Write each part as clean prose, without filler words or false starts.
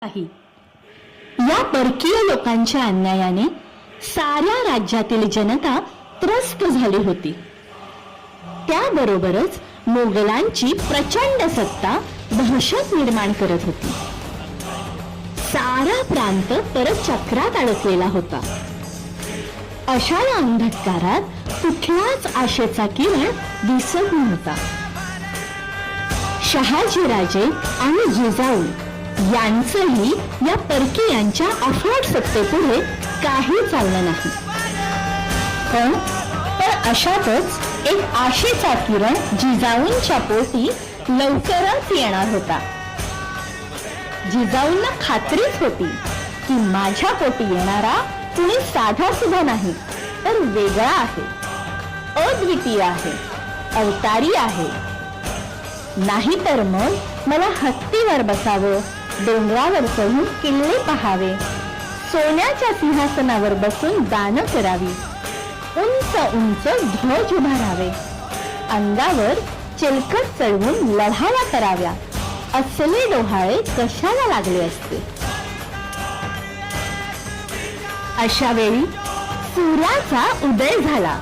नाही. या परकीय लोकांच्या अन्यायाने साऱ्या राज्यातील जनता त्रस्त झाली होती. त्याबरोबरच मोगलांची प्रचंड सत्ता दहशत निर्माण करत होती. सारा प्रांत परत चक्रात अडकलेला होता. अशा या अंधकारात कुठलाच आशेचा किरण दिसत नव्हता. शहाजीराजे आणि जिजाऊ यांचंही या परकीयांच्या अफाट सत्तेपुढे काही चाललं नाही. पण अशातच एक आशेचा किरण जिजाऊंच्या पोटी लवकरच येणार होता. जिजाऊंना खात्रीच होती की माझ्या पोटी येणारा कुणी साधा सुद्धा नाही, तर वेगळा आहे, अद्वितीय आहे, अवतारी आहे. नाही तर मग मला हत्तीवर बसावं, डोंगरावर चढून किल्ले पहावे, सोन्याच्या सिंहासनावर बसून दानं करावी, उंच उंच ध्वज उभारावे, अंगावर चिलखत चढवून लढाया कराव्या, असले डोहाळे कशाला लागले असते. अशा वेळी सूर्याचा उदय झाला.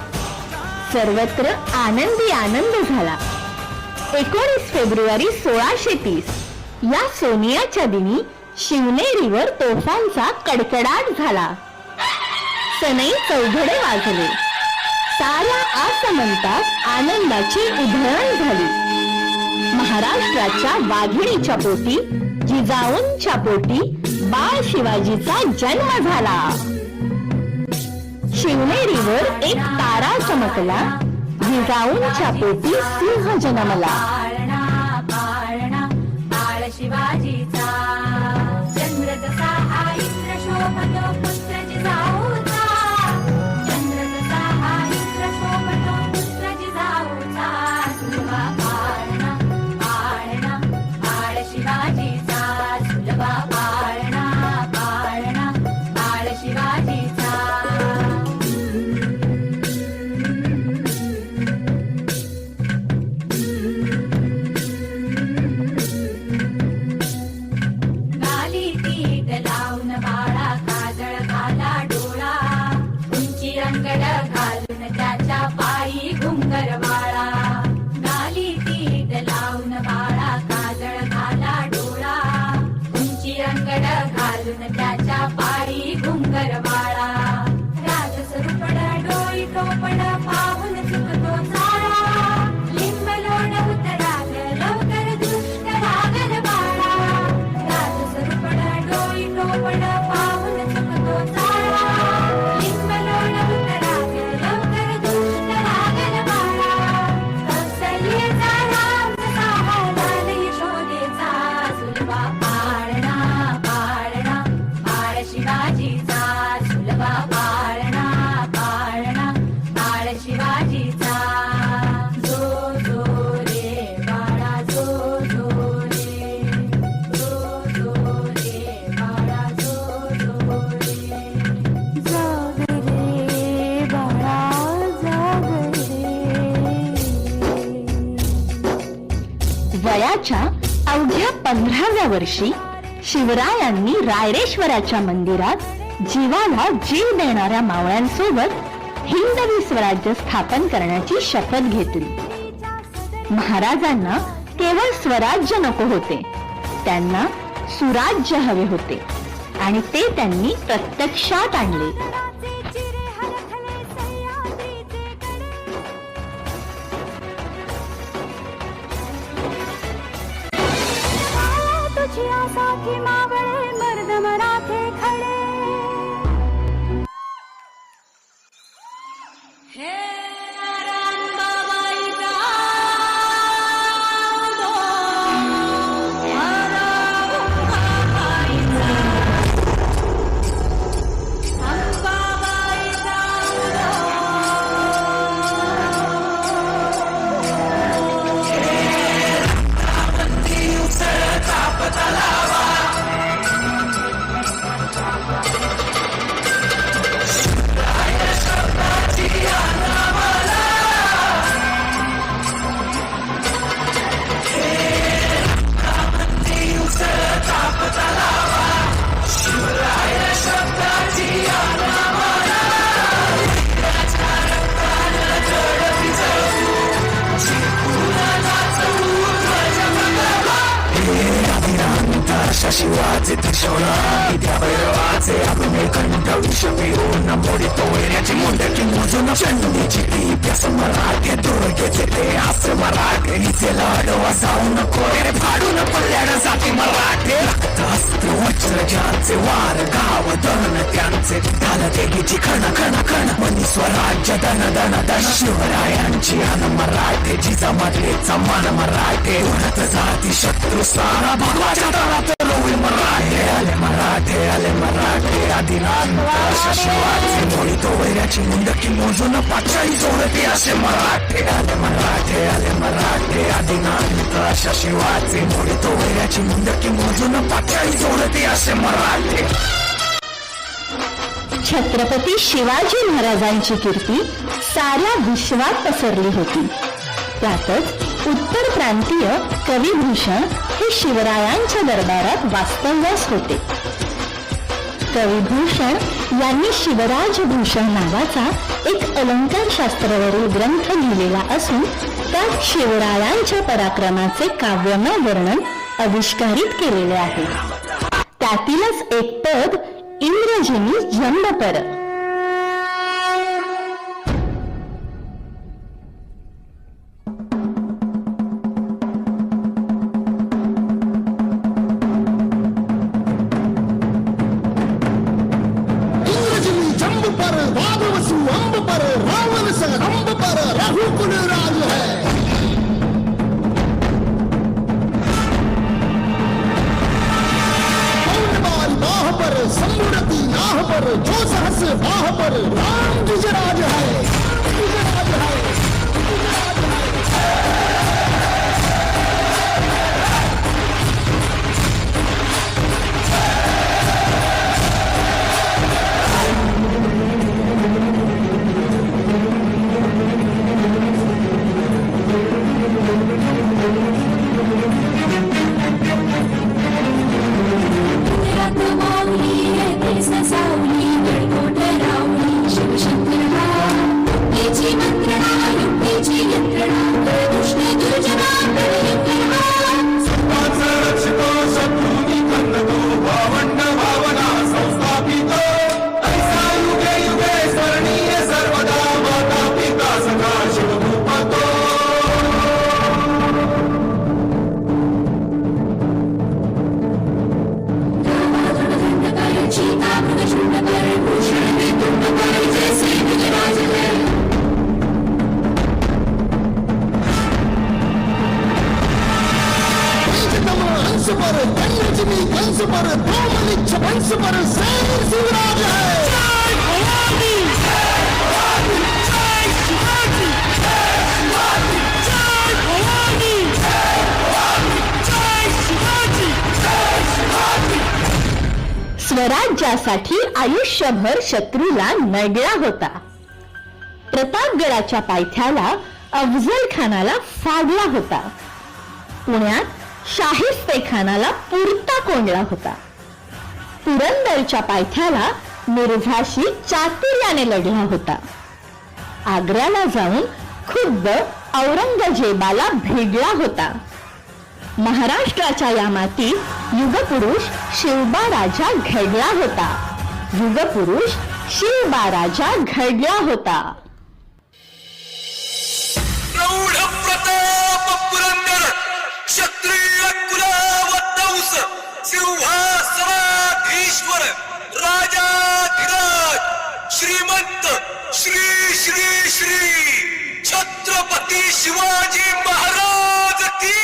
सर्वत्र आनंदी आनंद झाला. 19 फेब्रुवारी 1630 या सोनियाच्या दिनी शिवनेरीवर तोफांचा कडकडाट झाला. सनई चौघडे वाजले. साऱ्या आसमंतात आनंदाची उधळण झाली. महाराष्ट्राच्या वाघिणीच्या पोटी, जिजाऊंच्या पोटी बाळ शिवाजीचा जन्म झाला. शिवनेरीवर एक तारा चमकला. जिजाऊंच्या पोटी सिंह जन्मला. शिवाजीचा चंद्र जसा हा इंद्र शोभतो पुत्र जिजाऊचा. चंद्र जसा हा इंद्र शोभतो पुत्र जिजाऊचा. सुलभा पाळणा पाळणा बाळ शिवाजीचा. सुलभा पाळणा पाळणा बाळ शिवाजीचा. त्याच्या पायी घुंगरवाळा. राजसरूपड डोई टोपड पाहून चुकतो चाळा. लिंब लोण उतराग लवकर दुष्ट लागल बाळा. राजसरूपड डोई टोपड पाहून चुकतो चाळा. लिंब लोण उतराग लवकर दुष्ट लागल बाळा. कौसल्येचा राम जसा लाल यशोदेचा. सुलभा पाळणा शिवाजीचा. सुलभा पाळणा पाळणा बाळ शिवाजीचा. जो जो रे बाळा जो जो रे. जो जो रे बाळा जो जो रे. जाग रे बाळा जाग रे. वयाच्या अवघ्या 15व्या वर्षी शिवरायांनी रायरेश्वराच्या मंदिरात जीवाला जीव देणाऱ्या मावळ्यांसोबत हिंदवी स्वराज्य स्थापन करण्याची शपथ घेतली. महाराजांना केवळ स्वराज्य नको होते, त्यांना सुराज्य हवे होते आणि ते त्यांनी प्रत्यक्षात आणले. साथी मावळे मर्द मराठे खडे. शिवाचे त्रिशूळ त्या भैरवाचे अभिनय कंठ विष पिऊन मोडितो वैऱ्याची मुंडकी मोजून चंडीची टीप मराठे दुर्गेचे ते असे मराठे हिचे लाडवा जाऊ नको रे फाडून पडल्यानं जाती मराठे अस्त्र वज्र ज्यांचे वार गाव दन त्यांचे ढाल देवीची खण खण खण मनी स्वराज्य दन दन दन शिवरायांची अन मराठे जिजामधले समान मराठे उडत जाती शत्रू सारा भगवाच्या तळात रोवी मराठे आले मराठे आदिनांत अशा शिवाचे मोडितो वैऱ्याची मुंडकी मोजून पाचाई जोडते असे मराठे आले मराठे आदिनांत अशा शिवाचे मोडितो वैऱ्याची मुंडकी मोजून पाचाई जोडते असे मराठे. छत्रपती शिवाजी महाराजांची कीर्ती साऱ्या विश्वात पसरली होती. त्यातच उत्तर प्रांतीय कविभूषण हे शिवरायांच्या दरबारात वास्तव्यास होते. कविभूषण यांनी शिवराजभूषण नावाचा एक अलंकार शास्त्रावरील ग्रंथ लिहिलेला असून त्यात शिवरायांच्या पराक्रमाचे काव्यमय वर्णन आविष्कारित केलेले आहे. त्यातीलच एक पद इंद्रजिनी जंबपर. जो सहस बाह पर राम गिजराज है, गिजराज है, गिजराज है. स्वराज्यासाठी आयुष्यभर शत्रूला नडला होता. प्रतापगडाच्या पायथ्याला अफजल खानाला फाडला होता. पुण्यात शाहिस्तेखानाला पुरता कोंडला होता. पुरंदरच्या पायथ्याला मिर्झाशी चातुर्याने लढला होता. आग्र्याला जाऊन खुद्द औरंगजेबाला भेटला होता. महाराष्ट्राच्या या मातीत युगपुरुष शिवबा राजा घडला होता. युगपुरुष शिवबा राजा घडला होता. प्रौढ प्रताप पुरंदर क्षत्रिय कुलवंश सिंहासनाधीश्वर राजाधिराज श्रीमंत श्री श्री श्री छत्रपती शिवाजी महाराज की